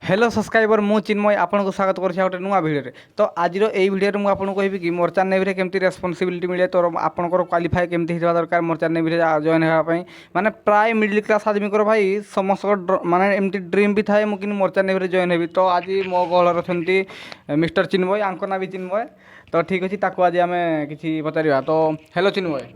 Hello subscriber मु चिन्मय आपन को स्वागत कर गोटे नुआ भिडियो तो आज भिडियो मुझे आपको कहबी कि मर्चेंट नेवी केमती रेस्पॉन्सिबिलिटी मिले तो आपंकर क्वालिफाई केमती होगा दरकार मर्चेंट नेवी जॉइन होगापी माने प्राय मिडिल क्लास आदमी को भाई समस्त माने एमती ड्रीम भी थाए मुझे मर्चेंट नेवी जॉइन हेबी। तो आज मो गहल अच्छा मिस्टर चिन्मय आंक ना भी चिन्मय तो ठीक अच्छे आज आम कि पचार। तो hello Chinmay,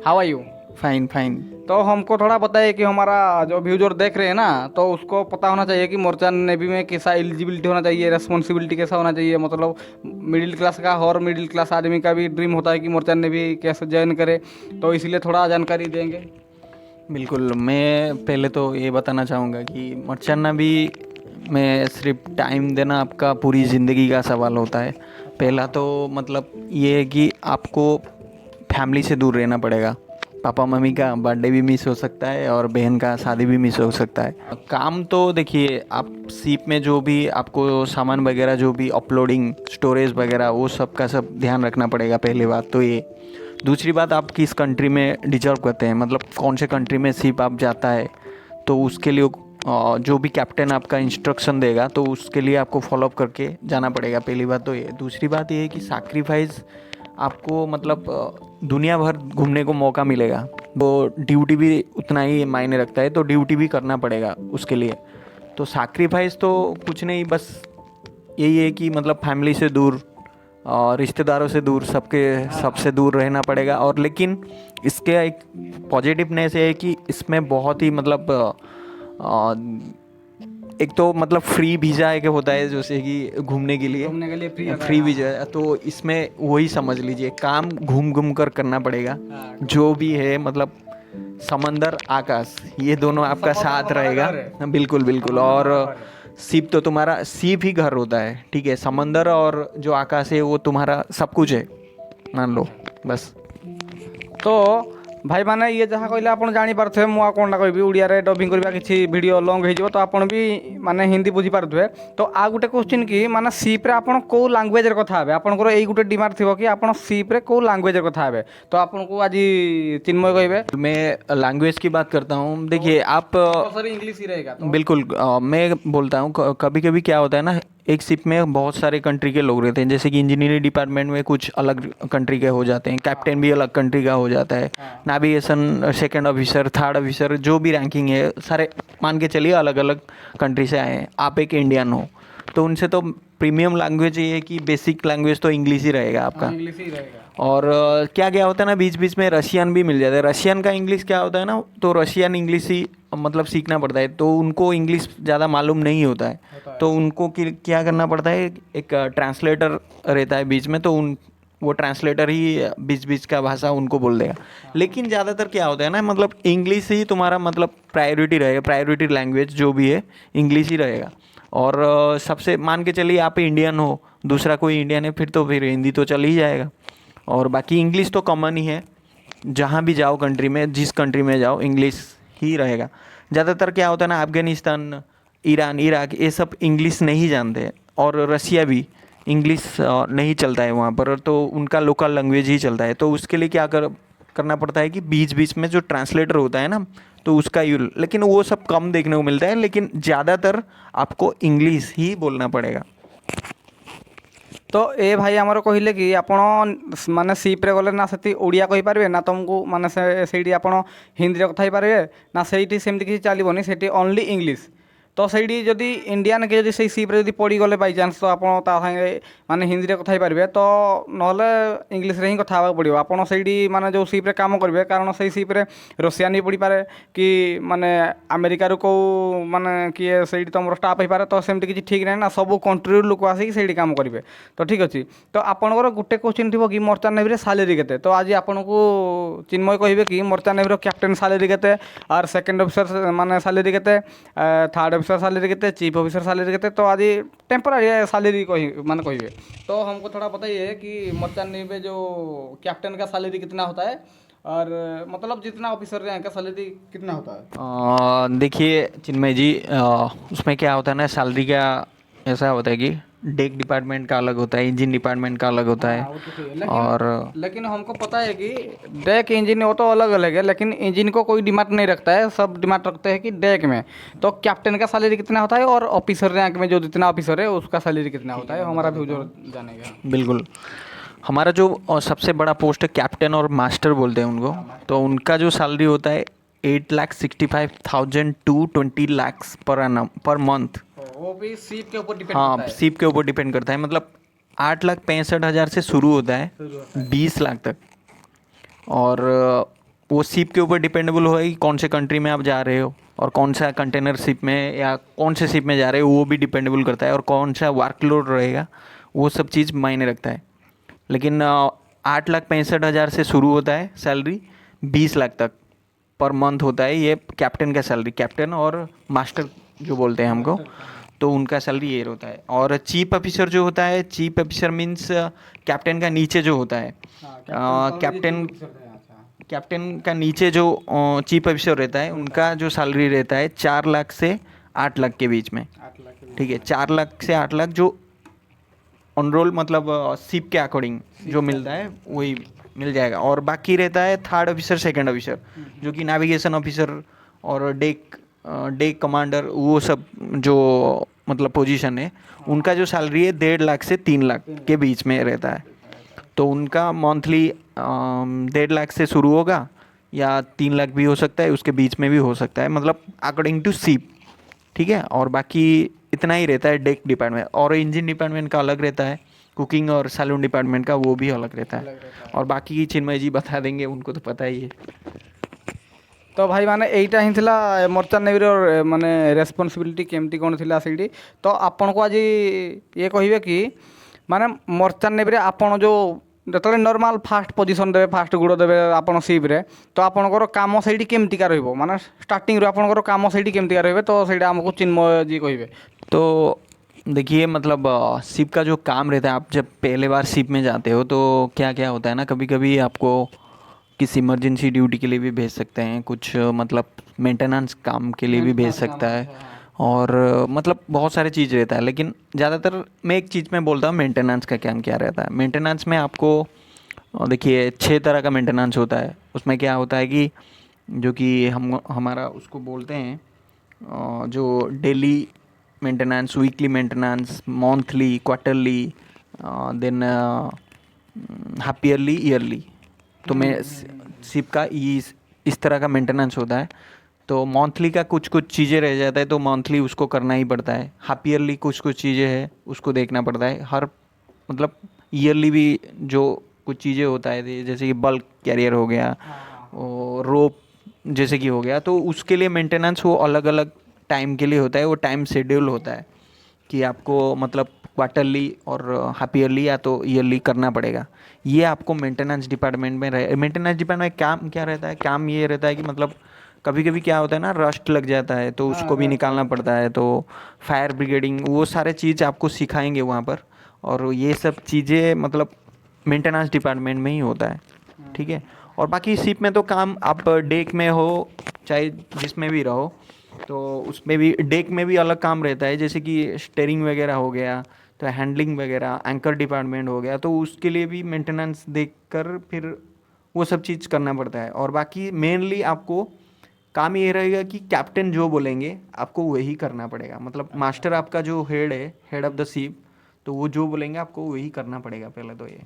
how are you? Fine fine. तो हमको थोड़ा बताइए कि हमारा जो व्यूजर देख रहे हैं ना तो उसको पता होना चाहिए कि मर्चेंट नेवी में कैसा एलिजिबिलिटी होना चाहिए, रेस्पॉन्सिबिलिटी कैसा होना चाहिए। मतलब मिडिल क्लास का और मिडिल क्लास आदमी का भी ड्रीम होता है कि मर्चेंट नेवी कैसे ज्वाइन करे, तो इसलिए थोड़ा जानकारी देंगे। बिल्कुल, मैं पहले तो ये बताना चाहूँगा कि मर्चेंट नेवी में सिर्फ टाइम देना आपका पूरी ज़िंदगी का सवाल होता है। पहला तो मतलब ये है कि आपको फैमिली से दूर रहना पड़ेगा। पापा मम्मी का बर्थडे भी मिस हो सकता है और बहन का शादी भी मिस हो सकता है। काम तो देखिए, आप सीप में जो भी आपको सामान वगैरह जो भी अपलोडिंग स्टोरेज वगैरह वो सब का सब ध्यान रखना पड़ेगा। पहली बात तो ये। दूसरी बात, आप किस कंट्री में डिजर्व करते हैं, मतलब कौन से कंट्री में सीप आप जाता है तो उसके लिए जो भी कैप्टन आपका इंस्ट्रक्शन देगा तो उसके लिए आपको फॉलोअप करके जाना पड़ेगा। पहली बात तो ये। दूसरी बात ये है कि सैक्रिफाइस आपको मतलब दुनिया भर घूमने को मौका मिलेगा, वो ड्यूटी भी उतना ही मायने रखता है, तो ड्यूटी भी करना पड़ेगा उसके लिए। तो सैक्रिफाइस तो कुछ नहीं, बस यही है कि मतलब फैमिली से दूर और रिश्तेदारों से दूर, सबसे दूर रहना पड़ेगा। और लेकिन इसके एक पॉजिटिवनेस है कि इसमें बहुत ही मतलब एक तो मतलब फ्री वीज़ा एक होता है, जैसे कि घूमने के लिए फ्री वीज़ा है। तो इसमें वही समझ लीजिए, काम घूम घूम कर करना पड़ेगा। जो भी है मतलब समंदर आकाश ये दोनों आपका साथ रहेगा। बिल्कुल बिल्कुल। और सीप तो तुम्हारा सीप ही घर होता है, ठीक है। समंदर और जो आकाश है वो तुम्हारा सब कुछ है, मान लो बस। तो भाई माने ये जहाँ कहले आप जापारे मुझे कौन कह ओडिया डबिंग करवा कि वीडियो लंग हो तो आपन भी माने हिंदी बुझी पारे। तो आ गोटे क्वेश्चन कि माने सीप्रे आपन कौ लांगुएज कथा हे आपंकर यही गोटे डिमांड थी कि आप सीप्रे कौ लांगुएज कथा हे। तो आपन को आज चिन्मय कहे मैं लैंग्वेज की बात करता हूँ। देखिए आप इंग्लिश ही रहेगा तो? बिल्कुल। मैं बोलता हूँ कभी कभी क्या होता है ना, एक शिप में बहुत सारे कंट्री के लोग रहते हैं। जैसे कि इंजीनियरिंग डिपार्टमेंट में कुछ अलग कंट्री के हो जाते हैं, कैप्टन भी अलग कंट्री का हो जाता है, navigation second officer, third officer, जो भी रैंकिंग है सारे मान के चलिए अलग अलग कंट्री से आए हैं। आप एक इंडियन हो तो उनसे तो प्रीमियम लैंग्वेज ये है कि बेसिक लैंग्वेज तो इंग्लिश ही रहेगा आपका। इंग्लिश ही रहेगा। और क्या क्या होता है ना, बीच बीच में रशियन भी मिल जाता है। रशियन का इंग्लिश क्या होता है ना, तो रशियन इंग्लिश ही मतलब सीखना पड़ता है, तो उनको इंग्लिश ज़्यादा मालूम नहीं होता है। तो उनको क्या करना पड़ता है, एक ट्रांसलेटर रहता है बीच में, तो वो ट्रांसलेटर ही बीच बीच का भाषा उनको बोल देगा। लेकिन ज़्यादातर क्या होता है ना, मतलब इंग्लिश ही तुम्हारा मतलब प्रायोरिटी रहेगा, प्रायोरिटी लैंग्वेज जो भी है इंग्लिश ही रहेगा। और सबसे मान के चलिए आप इंडियन हो, दूसरा कोई इंडियन है, फिर हिंदी तो चल ही जाएगा। और बाकी इंग्लिश तो कॉमन ही है, जहाँ भी जाओ कंट्री में, जिस कंट्री में जाओ इंग्लिश ही रहेगा। ज़्यादातर क्या होता है ना, अफ़गानिस्तान, ईरान, इराक ये सब इंग्लिश नहीं जानते हैं, और रसिया भी इंग्लिश नहीं चलता है वहाँ पर, तो उनका लोकल लैंग्वेज ही चलता है। तो उसके लिए क्या करना पड़ता है कि बीच बीच में जो ट्रांसलेटर होता है ना, तो उसका यूज, लेकिन वो सब कम देखने को मिलता है, लेकिन ज़्यादातर आपको इंग्लिश ही बोलना पड़ेगा। तो ए भाई आमर कहले कि आपण माने सीप्रे गले ना से ओडिया कही पारे ना तुमको माने से आपण हिंदी कथा पारे ना से सेमती किसी चलबनी से ओनली इंग्लिश। तो सही जदि इंडियान के जदि सीप्रे जदि पड़गले बाई चान्स तो आप सागे माने हिंदी कथा पारे तो ना इंग्लिश ही कथा पड़ो। आपड़ से माने जो सीप्रे काम करेंगे कारण से सीप्रे रशियान भी पड़ी पारे कि माने अमेरिका कौ माने किए से तुम स्टाफ हो पारे। तो सेमती किसी ठीक ना ना सब कंट्री लोक आसिक से काम करेंगे। तो ठीक अच्छे। तो आपंकर गोटे क्वेश्चन थी कि मर्चेंट नेवी सालेरी केते। तो आज आपन को चिन्मय कहे कि मर्चेंट नेवी कैप्टन सालेरी केते और सेकेंड ऑफिसर माने सालेरी केते, थर्ड ऑफिसर सालेरी केते, चीफ ऑफिसर सालेरी केते। तो आज टेम्पररी सालेरी माने कहिए। तो हमको थोड़ा बताइए कि मर्चेंट नेवी में जो कैप्टन का सैलरी कितना होता है और मतलब जितना ऑफिसर रैंक का सैलरी कितना होता है? देखिए चिन्मय जी, उसमें क्या होता है ना, सैलरी का ऐसा होता है कि डेक डिपार्टमेंट का अलग होता है, इंजन डिपार्टमेंट का अलग होता है। हाँ, वो तो सही है। लेकिन और लेकिन हमको पता है कि डेक इंजन वो तो अलग अलग है, लेकिन इंजन को कोई डिमांड नहीं रखता है, सब डिमांड रखते हैं कि डेक में। तो कैप्टन का सैलरी कितना होता है और ऑफिसर रैंक में जो जितना ऑफिसर है उसका सैलरी कितना होता है, हमारा भी जो जानेगा। बिल्कुल, हमारा जो सबसे बड़ा पोस्ट है कैप्टन और मास्टर बोलते हैं उनको, तो उनका जो सैलरी होता है 8,65,000 टू 20 लाख पर annum पर मंथ। वो भी सीट के ऊपर डिपेंड हाँ, करता है। सीप के ऊपर डिपेंड करता है, मतलब 8,65,000 से शुरू होता है 20 लाख तक। और वो शिप के ऊपर डिपेंडेबल होगा कि कौन से कंट्री में आप जा रहे हो और कौन सा कंटेनर शिप में या कौन से शिप में जा रहे हो, वो भी डिपेंडेबल करता है, और कौन सा वर्कलोड रहेगा वो सब चीज़ मायने रखता है। लेकिन 8,65,000 से शुरू होता है सैलरी, 20 लाख तक पर मंथ होता है ये कैप्टन का सैलरी, कैप्टन और मास्टर जो बोलते हैं हमको, तो उनका सैलरी ये होता है। और चीफ ऑफिसर जो होता है, चीफ ऑफिसर मीन्स कैप्टन का नीचे जो होता है, कैप्टन का नीचे जो चीफ ऑफिसर रहता है उनका जो सैलरी रहता है 4 लाख से 8 लाख के बीच में। 8 लाख के ठीक है, 4 लाख से 8 लाख जो ऑन रोल मतलब शिप के अकॉर्डिंग जो मिलता है वही मिल जाएगा। और बाकी रहता है थर्ड ऑफिसर, सेकंड ऑफिसर, जो कि नेविगेशन ऑफिसर और डेक कमांडर, वो सब जो मतलब पोजीशन है, उनका जो सैलरी है 1.5 लाख से 3 लाख के बीच में रहता है। तो उनका मंथली 1.5 लाख से शुरू होगा या 3 लाख भी हो सकता है, उसके बीच में भी हो सकता है, मतलब अकॉर्डिंग टू शिप। ठीक है, और बाकी इतना ही रहता है डेक डिपार्टमेंट। और इंजन डिपार्टमेंट का अलग रहता है, कुकिंग और सैलून डिपार्टमेंट का वो भी अलग रहता है। और बाकी चिन्मय जी बता देंगे, उनको तो पता ही है। तो भाई माने एइटा ही थिला मर्चांट नेवी रो माने रेस्पॉन्सिबिलिटी केमती कोन थिला सेठी। तो आपन को आज ये कहिबे कि माने मर्चांट नेवी रे आपन जो जतले नॉर्मल फास्ट पोजीशन देबे, फास्ट गुड़ देबे आपन शिप रे, तो आपनकर काम सेठी केमती का रहबो, माने स्टार्टिंग रो आपनकर काम सेठी केमती का रहबे, तो सेटा हमको चिन्मय जी कहिबे। तो देखिए, मतलब शिप का जो काम रहता है, आप जब पहले बार शिप में जाते हो तो क्या क्या होता है ना, कभी कभी आपको किसी इमरजेंसी ड्यूटी के लिए भी भेज सकते हैं, कुछ मतलब मेंटेनेंस काम के लिए भी भेज सकता है, और मतलब बहुत सारे चीज़ रहता है। लेकिन ज़्यादातर मैं एक चीज़ में बोलता हूँ, मेंटेनेंस का क्या क्या रहता है। मेंटेनेंस में आपको देखिए 6 तरह का मेंटेनेंस होता है। उसमें क्या होता है कि जो कि हमारा उसको बोलते हैं जो daily maintenance, weekly maintenance, monthly, quarterly, than half yearly, yearly. तो मैं शिप का इस तरह का मेंटेनेंस होता है। तो मंथली का कुछ कुछ चीज़ें रह जाता है तो मंथली उसको करना ही पड़ता है। हाफ ईयरली कुछ कुछ चीज़ें हैं उसको देखना पड़ता है। हर मतलब ईयरली भी जो कुछ चीज़ें होता है, जैसे कि बल्क कैरियर हो गया और रोप जैसे कि हो गया, तो उसके लिए मेंटेनेंस वो अलग अलग टाइम के लिए होता है। वो टाइम शेड्यूल होता है कि आपको मतलब क्वार्टरली और हाफ ईयरली या तो ईयरली करना पड़ेगा। ये आपको मेंटेनेंस डिपार्टमेंट में रहे। मेंटेनेंस डिपार्टमेंट में काम क्या रहता है, काम ये रहता है कि मतलब कभी कभी क्या होता है ना, रस्ट लग जाता है तो उसको भी निकालना पड़ता है। तो फायर ब्रिगेडिंग, वो सारे चीज़ आपको सिखाएंगे वहाँ पर, और ये सब चीज़ें मतलब मेंटेनेंस डिपार्टमेंट में ही होता है। ठीक है, और बाकी शिप में तो काम आप डेक में हो चाहे जिसमें भी रहो, तो उसमें भी डेक में भी अलग काम रहता है, जैसे कि स्टेयरिंग वगैरह हो गया, तो हैंडलिंग वगैरह, एंकर डिपार्टमेंट हो गया, तो उसके लिए भी मेंटेनेंस देख कर फिर वो सब चीज़ करना पड़ता है। और बाकी मेनली आपको काम ये रहेगा कि कैप्टन जो बोलेंगे आपको वही करना पड़ेगा। मतलब मास्टर आपका जो हेड है, हेड ऑफ द शिप, तो वो जो बोलेंगे आपको वही करना पड़ेगा पहले तो ये।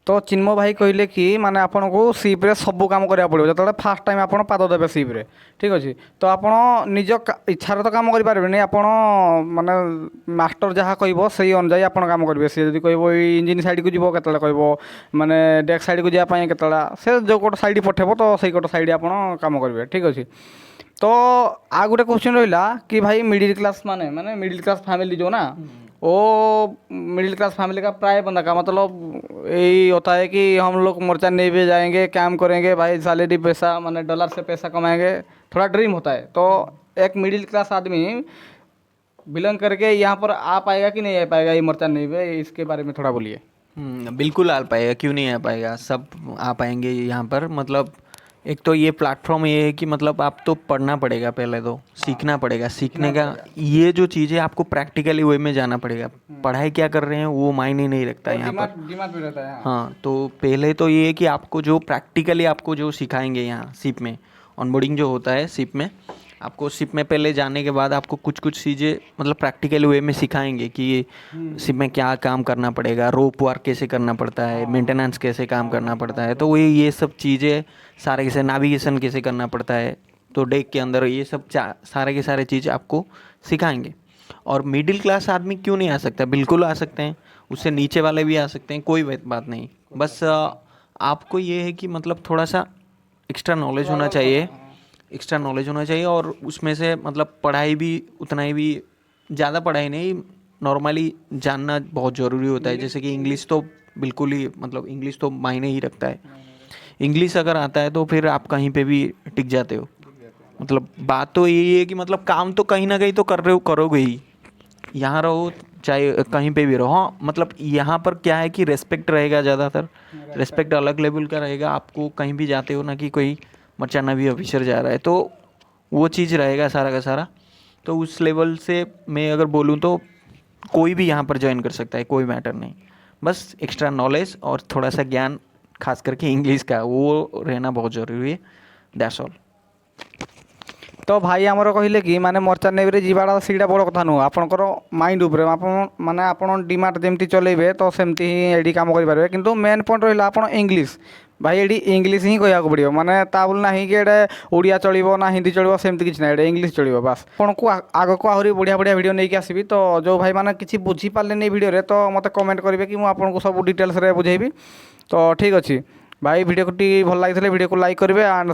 तो चिन्मय भाई कहले कि माने आपन को शिप रे सब काम करिया पड़िबो जतले फास्ट टाइम आपन पाद देबे शिप रे, ठीक अछि। तो आपन निज इच्छा रे तो काम करि पारबे नै, आपन माने मास्टर जहा कहबो सेही अनुसार आपन काम करबे। से जदि कहबो इंजन साइड को जीवो केतले कहबो माने डेक साइड को जिया पई केतला से जो कोट साइड पठेबो तो सेही कोट साइड आपन काम करबे, ठीक अछि। तो आ गोटे क्वेश्चन रहिला कि भाई मिडिल क्लास माने माने मिडिल क्लास फैमिली जो ना, वो मिडिल क्लास फैमिली का प्राय बंदा का मतलब यही होता है कि हम लोग मोर्चा नेवी जाएंगे, काम करेंगे भाई, सैलरी पैसा माने डॉलर से पैसा कमाएंगे, थोड़ा ड्रीम होता है। तो एक मिडिल क्लास आदमी बिलोंग करके यहाँ पर आ पाएगा कि नहीं आ पाएगा ये मोर्चा नेवी, इसके बारे में थोड़ा बोलिए। बिल्कुल आ पाएगा, क्यों नहीं आ पाएगा, सब आ पाएंगे यहाँ पर। मतलब एक तो ये प्लेटफॉर्म ये है कि मतलब आप तो पढ़ना पड़ेगा, पहले तो सीखना पड़ेगा, सीखने का ये जो चीज़ है आपको प्रैक्टिकली वे में जाना पड़ेगा। पढ़ाई क्या कर रहे हैं वो मायने नहीं रखता है यहाँ पर। दिमाग भी रहता है। हाँ, तो पहले तो ये है कि आपको जो प्रैक्टिकली आपको जो सिखाएंगे यहाँ सिप में, ऑनबोर्डिंग जो होता है सिप में, आपको सिप में पहले जाने के बाद आपको कुछ कुछ चीज़ें मतलब प्रैक्टिकल वे में सिखाएंगे कि सिप में क्या काम करना पड़ेगा, रोप वर्क कैसे करना पड़ता है, मेंटेनेंस कैसे काम करना पड़ता है। तो ये सब चीज़ें सारे के सारे, नेविगेशन कैसे करना पड़ता है, तो डेक के अंदर ये सब सारे के सारे चीज़ आपको सिखाएंगे। और मिडिल क्लास आदमी क्यों नहीं आ सकता, बिल्कुल आ सकते हैं, उससे नीचे वाले भी आ सकते हैं, कोई बात नहीं। बस आपको ये है कि मतलब थोड़ा सा एक्स्ट्रा नॉलेज होना चाहिए, एक्स्ट्रा नॉलेज होना चाहिए। और उसमें से मतलब पढ़ाई भी उतना ही भी, ज़्यादा पढ़ाई नहीं, नॉर्मली जानना बहुत ज़रूरी होता है। जैसे कि इंग्लिश तो बिल्कुल ही मतलब इंग्लिश तो मायने ही रखता है। इंग्लिश अगर आता है तो फिर आप कहीं पे भी टिक जाते हो। मतलब बात तो यही है कि मतलब काम तो कहीं ना कहीं तो कर रहे हो, करोगे ही, यहाँ रहो चाहे कहीं पे भी रहो। हाँ, मतलब यहाँ पर क्या है कि रेस्पेक्ट रहेगा, ज़्यादातर रेस्पेक्ट अलग लेवल का रहेगा। आपको कहीं भी जाते हो ना कि कोई मचाना भी ऑफिसर जा रहा है, तो वो चीज़ रहेगा सारा का सारा। तो उस लेवल से मैं अगर बोलूँ तो कोई भी यहाँ पर ज्वाइन कर सकता है, कोई मैटर नहीं। बस एक्स्ट्रा नॉलेज और थोड़ा सा ज्ञान, खास करके इंग्लिश का, वो रहना बहुत ज़रूरी है। That's all. तो भाई आमर कहले कि माने मर्चान नेवी जीवाटा सीटा बड़ कथा नुह, आपंकर माइंड उपरे माने आपन डिमाट जमती चलेबे तो सेमती ही एडी काम करेंगे। किंतु मेन पॉइंट रहा आप इंग्लिश, भाई ये इंग्लिश ही कहया पड़ो, माने बोल ना कि ये ओडिया चलो ना हिंदी चलो, सेमती किसी ना, ये इंग्लिश चलो बास। आपको आग को आहरी बढ़िया बढ़िया वीडियो नहीं आसबि। तो जो भाई मैंने किसी बुझीपारे वीडियो तो मत कमेंट करेंगे कि मुझे सब डिटेल्स बुझेबी। तो ठीक अच्छे भाई, वीडियो टी भल लगी वीडियो को लाइक करेंगे एंड